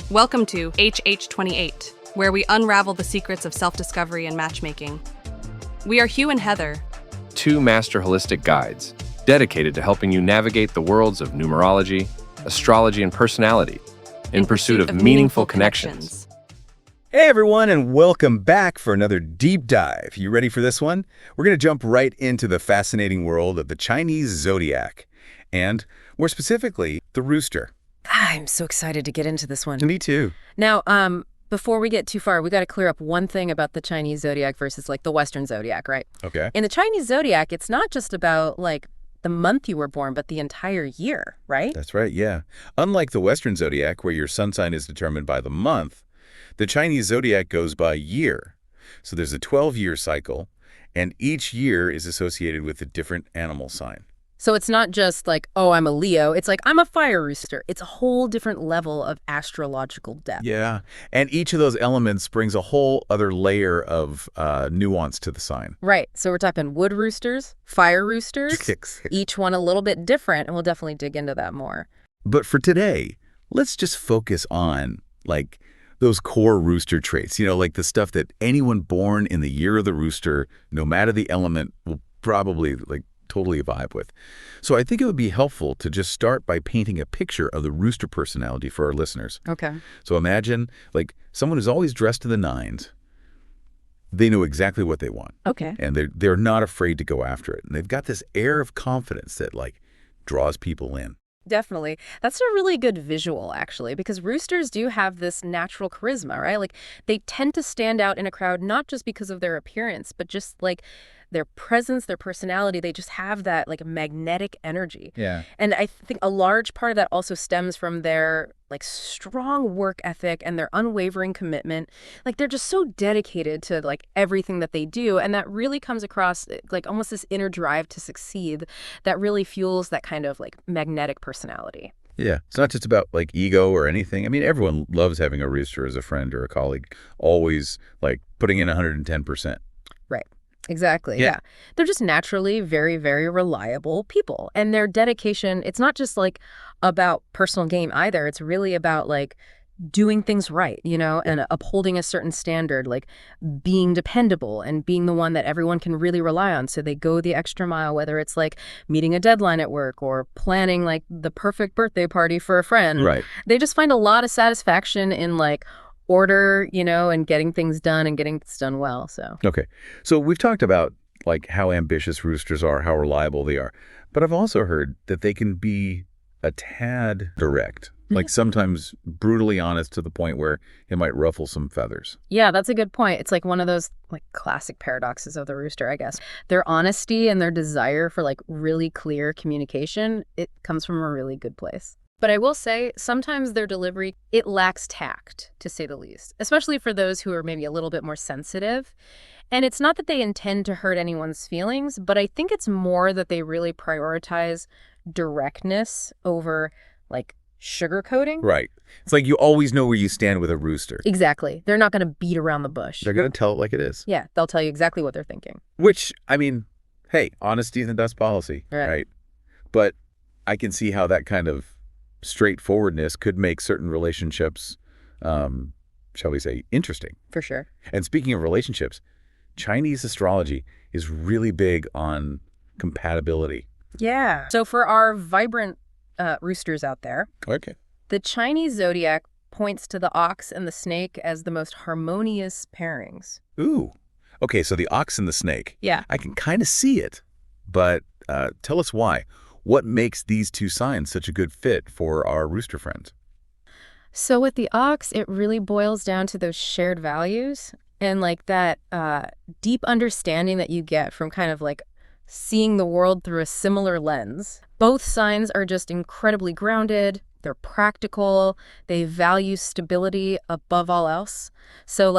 Welcome to HH28, where we unravel the secrets of self-discovery and matchmaking. We are Hugh and Heather, two master holistic guides dedicated to helping you navigate the worlds of numerology, astrology, and personality in pursuit of meaningful connections. Hey everyone, and welcome back for another deep dive. You ready for this one? We're going to jump right into the fascinating world of the Chinese zodiac, and more specifically, the rooster. I'm so excited to get into this one. Me too. Now, before we get too far, we got to clear up one thing about the Chinese zodiac versus like the Western zodiac, right? Okay. In the Chinese zodiac, it's not just about like the month you were born, but the entire year, right? That's right, yeah. Unlike the Western zodiac, where your sun sign is determined by the month, the Chinese zodiac goes by year. So there's a 12-year cycle, and each year is associated with a different animal sign. So it's not just like, oh, I'm a Leo. It's like, I'm a fire rooster. It's a whole different level of astrological depth. Yeah, and each of those elements brings a whole other layer of nuance to the sign. Right. So we're talking wood roosters, fire roosters, each one a little bit different, and we'll definitely dig into that more. But for today, let's just focus on, like, those core rooster traits, like the stuff that anyone born in the year of the rooster, no matter the element, will probably, totally vibe with. So I think it would be helpful to just start by painting a picture of the rooster personality for our listeners. Okay. So imagine, someone who's always dressed to the nines. They know exactly what they want. Okay. And they're not afraid to go after it. And they've got this air of confidence that, draws people in. Definitely. That's a really good visual, actually, because roosters do have this natural charisma, right? They tend to stand out in a crowd, not just because of their appearance, but just their presence, their personality. They just have that magnetic energy. Yeah. And I think a large part of that also stems from their strong work ethic and their unwavering commitment. They're just so dedicated to everything that they do. And that really comes across almost this inner drive to succeed that really fuels that kind of magnetic personality. Yeah. It's not just about ego or anything. I mean, everyone loves having a rooster as a friend or a colleague, always putting in 110%. Right. Exactly. Yeah. They're just naturally very, very reliable people. And their dedication, it's not just about personal gain either. It's really about doing things right, and upholding a certain standard, being dependable and being the one that everyone can really rely on. So they go the extra mile, whether it's meeting a deadline at work or planning the perfect birthday party for a friend. Right. They just find a lot of satisfaction in order, and getting things done and getting things done well. So okay. So we've talked about how ambitious roosters are, how reliable they are. But I've also heard that they can be a tad direct, sometimes brutally honest to the point where it might ruffle some feathers. Yeah, that's a good point. It's one of those classic paradoxes of the rooster, I guess. Their honesty and their desire for really clear communication, it comes from a really good place. But I will say, sometimes their delivery, it lacks tact, to say the least, especially for those who are maybe a little bit more sensitive. And it's not that they intend to hurt anyone's feelings, but I think it's more that they really prioritize directness over, sugarcoating. Right. It's you always know where you stand with a rooster. Exactly. They're not going to beat around the bush. They're going to tell it like it is. Yeah, they'll tell you exactly what they're thinking. Which, I mean, hey, honesty is the best policy, right? But I can see how that kind of straightforwardness could make certain relationships, shall we say, interesting. For sure. And speaking of relationships, Chinese astrology is really big on compatibility. Yeah. So for our vibrant roosters out there, okay, the Chinese zodiac points to the ox and the snake as the most harmonious pairings. Ooh. Okay, so the ox and the snake. Yeah. I can kind of see it, but tell us why. What makes these two signs such a good fit for our rooster friends? So with the ox, it really boils down to those shared values and that deep understanding that you get from kind of seeing the world through a similar lens. Both signs are just incredibly grounded. They're practical. They value stability above all else. So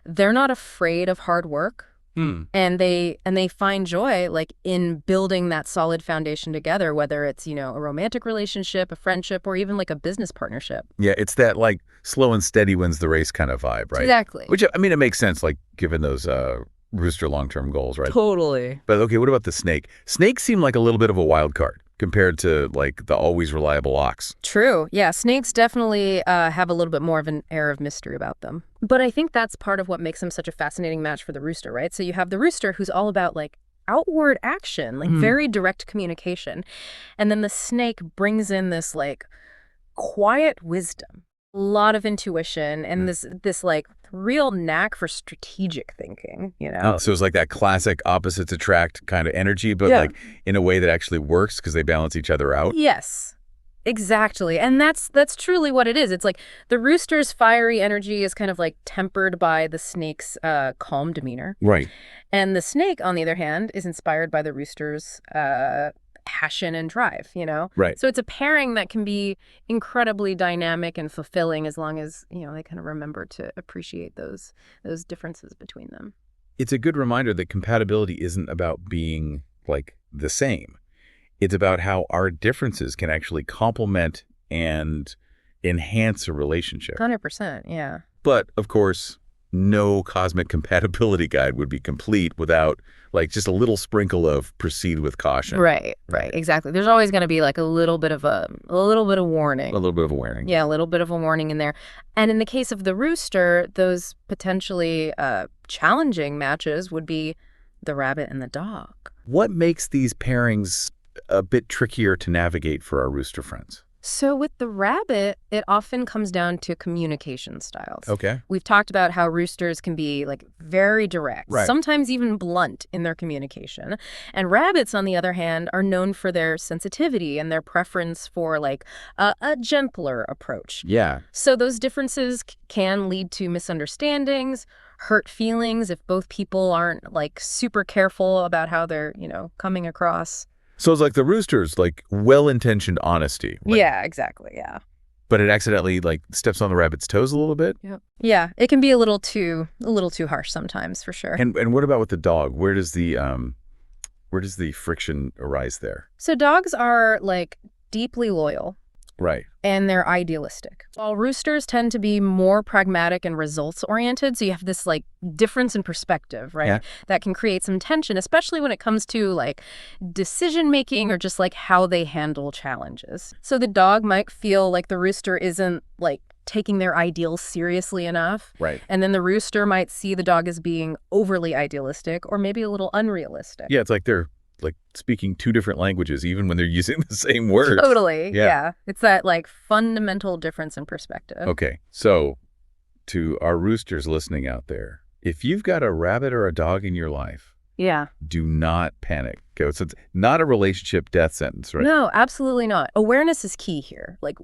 they're not afraid of hard work. And they find joy in building that solid foundation together, whether it's, a romantic relationship, a friendship, or even a business partnership. Yeah, it's that slow and steady wins the race kind of vibe, right? Exactly. Which, I mean, it makes sense, given those rooster long-term goals, right? Totally. But okay, what about the snake? Snakes seem like a little bit of a wild card. compared to like the always reliable ox. True. Yeah, snakes definitely have a little bit more of an air of mystery about them. But I think that's part of what makes them such a fascinating match for the rooster, right? So you have the rooster who's all about like outward action, like very direct communication. And then the snake brings in this like quiet wisdom, a lot of intuition, and this like real knack for strategic thinking, you know? Oh, so it's like that classic opposites attract kind of energy, but like in a way that actually works because they balance each other out. Yes, exactly. And that's truly what it is. It's like the rooster's fiery energy is kind of like tempered by the snake's calm demeanor. Right. And the snake, on the other hand, is inspired by the rooster's passion and drive, you know? Right. So it's a pairing that can be incredibly dynamic and fulfilling as long as, you know, they kind of remember to appreciate those differences between them. It's a good reminder that compatibility isn't about being like the same. It's about how our differences can actually complement and enhance a relationship. 100%, yeah. But, of course, no cosmic compatibility guide would be complete without, like, just a little sprinkle of proceed with caution. Right, exactly. There's always going to be, like, a little bit of warning. A little bit of a warning. Yeah, a little bit of a warning in there. And in the case of the rooster, those potentially challenging matches would be the rabbit and the dog. What makes these pairings a bit trickier to navigate for our rooster friends? So with the rabbit, it often comes down to communication styles. Okay. We've talked about how roosters can be like very direct, sometimes even blunt in their communication. And rabbits, on the other hand, are known for their sensitivity and their preference for like a gentler approach. Yeah. So those differences can lead to misunderstandings, hurt feelings if both people aren't like super careful about how they're, you know, coming across. So it's like the rooster's like well-intentioned honesty. Right? Yeah, exactly. Yeah. But it accidentally like steps on the rabbit's toes a little bit. Yep. Yeah, it can be a little too harsh sometimes, for sure. And what about with the dog? Where does the friction arise there? So dogs are like deeply loyal. Right. And they're idealistic. While roosters tend to be more pragmatic and results-oriented, so you have this, like, difference in perspective, right? Yeah. That can create some tension, especially when it comes to, like, decision-making or just, like, how they handle challenges. So the dog might feel like the rooster isn't, like, taking their ideals seriously enough. Right. And then the rooster might see the dog as being overly idealistic or maybe a little unrealistic. Yeah, it's like they're like speaking two different languages, even when they're using the same words. Totally. Yeah. It's that like fundamental difference in perspective. Okay. So to our roosters listening out there, if you've got a rabbit or a dog in your life, do not panic. So it's not a relationship death sentence, right? No, absolutely not. Awareness is key here. Like,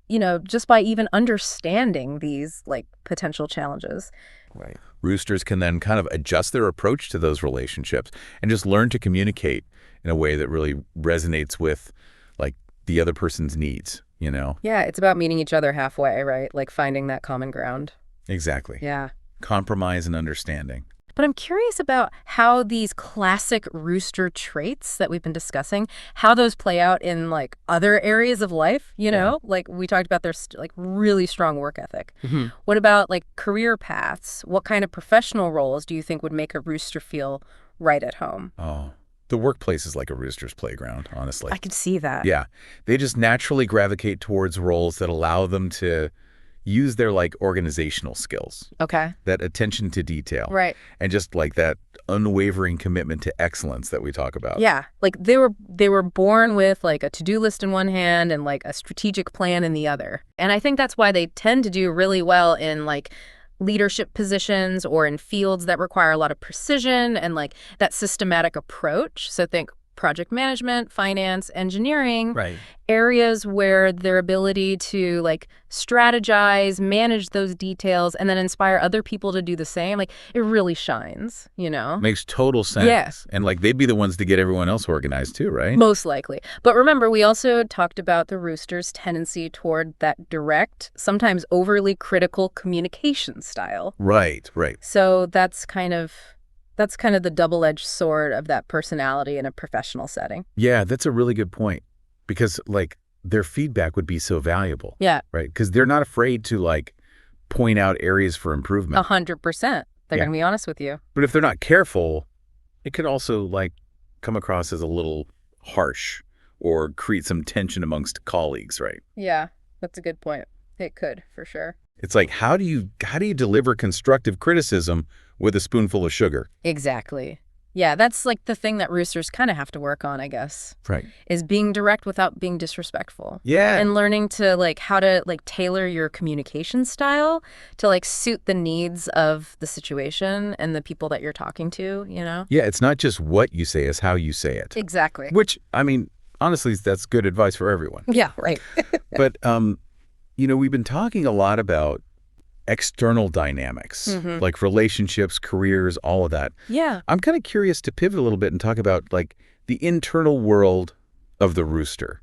you know, just by even understanding these like potential challenges. Right. Roosters can then kind of adjust their approach to those relationships and just learn to communicate in a way that really resonates with like the other person's needs, you know? Yeah, it's about meeting each other halfway, right? Like finding that common ground. Exactly. Yeah. Compromise and understanding. But I'm curious about how these classic rooster traits that we've been discussing, how those play out in like other areas of life, you know? Like we talked about their like really strong work ethic. Mm-hmm. What about like career paths? What kind of professional roles do you think would make a rooster feel right at home? Oh, the workplace is like a rooster's playground, honestly. I could see that. Yeah. They just naturally gravitate towards roles that allow them to use their like organizational skills. Okay. That attention to detail. Right. And just like that unwavering commitment to excellence that we talk about. Yeah. Like they were born with like a to-do list in one hand and like a strategic plan in the other. And I think that's why they tend to do really well in like leadership positions or in fields that require a lot of precision and like that systematic approach. So think project management, finance, engineering, areas where their ability to like strategize, manage those details, and then inspire other people to do the same, like it really shines, you know? Makes total sense. Yes. And like they'd be the ones to get everyone else organized too, right? Most likely. But remember, we also talked about the rooster's tendency toward that direct, sometimes overly critical communication style. Right. So that's kind of the double-edged sword of that personality in a professional setting. Yeah, that's a really good point because like their feedback would be so valuable. Yeah. Right. Because they're not afraid to like point out areas for improvement. 100%. They're going to be honest with you. But if they're not careful, it could also like come across as a little harsh or create some tension amongst colleagues, right? Yeah, that's a good point. It could, for sure. It's like, how do you deliver constructive criticism with a spoonful of sugar? Exactly. Yeah, that's like the thing that roosters kind of have to work on, I guess. Right. Is being direct without being disrespectful. Yeah. And learning to like how to like tailor your communication style to like suit the needs of the situation and the people that you're talking to, you know? Yeah, it's not just what you say, it's how you say it. Exactly. Which, I mean, honestly, that's good advice for everyone. Yeah, right. But, we've been talking a lot about external dynamics, like relationships, careers, all of that. Yeah. I'm kind of curious to pivot a little bit and talk about like the internal world of the rooster.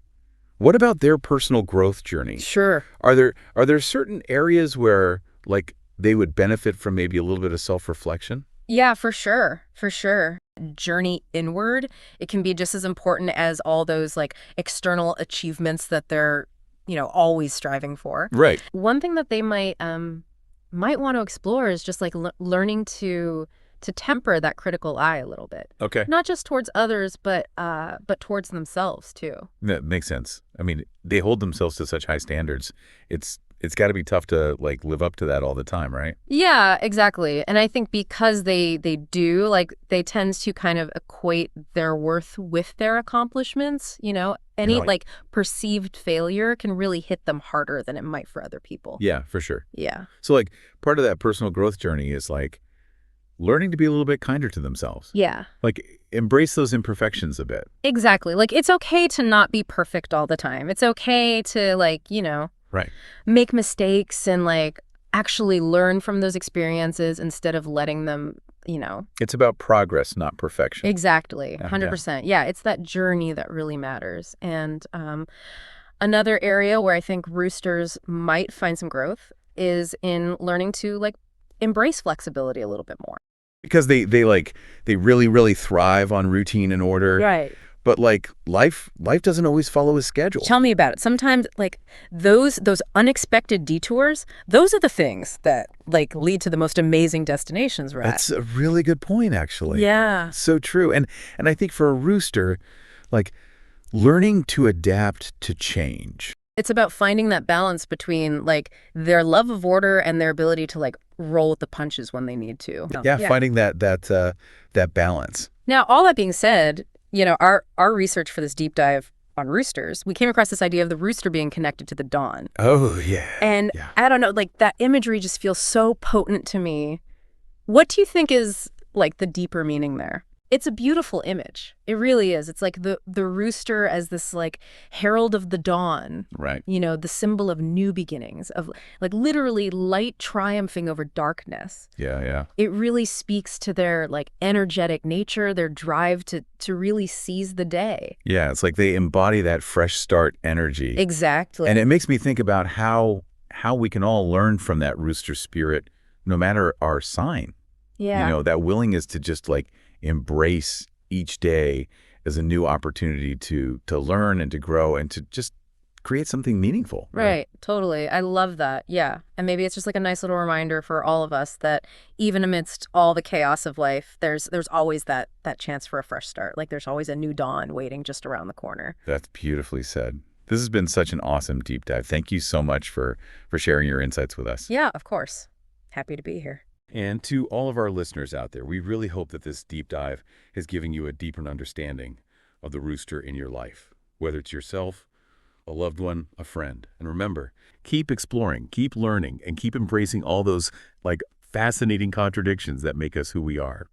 What about their personal growth journey? Sure. Are there certain areas where like they would benefit from maybe a little bit of self-reflection? Yeah, for sure. For sure. Journey inward, it can be just as important as all those like external achievements that they're, always striving for. Right. One thing that they might want to explore is just like learning to temper that critical eye a little bit. Okay. Not just towards others, but towards themselves too. That makes sense. I mean, they hold themselves to such high standards. It's got to be tough to like live up to that all the time, right? Yeah, exactly. And I think because they do, like, they tend to kind of equate their worth with their accomplishments, Any Right. like perceived failure can really hit them harder than it might for other people. Yeah, for sure. Yeah. So like part of that personal growth journey is like learning to be a little bit kinder to themselves. Yeah. Like embrace those imperfections a bit. Exactly. Like, it's okay to not be perfect all the time. It's okay to like, Right. make mistakes and like actually learn from those experiences instead of letting them, It's about progress, not perfection. Exactly. Yeah, 100%. Yeah, it's that journey that really matters. And another area where I think roosters might find some growth is in learning to like embrace flexibility a little bit more. Because they really, really thrive on routine and order. Right. But like life doesn't always follow a schedule. Tell me about it. Sometimes like those unexpected detours, those are the things that like lead to the most amazing destinations, right? That's a really good point, actually. Yeah. So true. And I think for a rooster, like learning to adapt to change. It's about finding that balance between like their love of order and their ability to like roll with the punches when they need to. Yeah, finding that balance. Now, all that being said, our research for this deep dive on roosters, we came across this idea of the rooster being connected to the dawn. Oh, yeah. And yeah. I don't know, like that imagery just feels so potent to me. What do you think is like the deeper meaning there? It's a beautiful image. It really is. It's like the rooster as this like herald of the dawn. Right. The symbol of new beginnings, of like literally light triumphing over darkness. Yeah, yeah. It really speaks to their like energetic nature, their drive to really seize the day. Yeah, it's like they embody that fresh start energy. Exactly. And it makes me think about how we can all learn from that rooster spirit, no matter our sign. Yeah. That willingness to just like embrace each day as a new opportunity to learn and to grow and to just create something meaningful. Right. Totally. I love that. Yeah. And maybe it's just like a nice little reminder for all of us that even amidst all the chaos of life, there's always that chance for a fresh start. Like there's always a new dawn waiting just around the corner. That's beautifully said. This has been such an awesome deep dive. Thank you so much for sharing your insights with us. Yeah, of course. Happy to be here. And to all of our listeners out there, we really hope that this deep dive has given you a deeper understanding of the rooster in your life, whether it's yourself, a loved one, a friend. And remember, keep exploring, keep learning, and keep embracing all those like fascinating contradictions that make us who we are.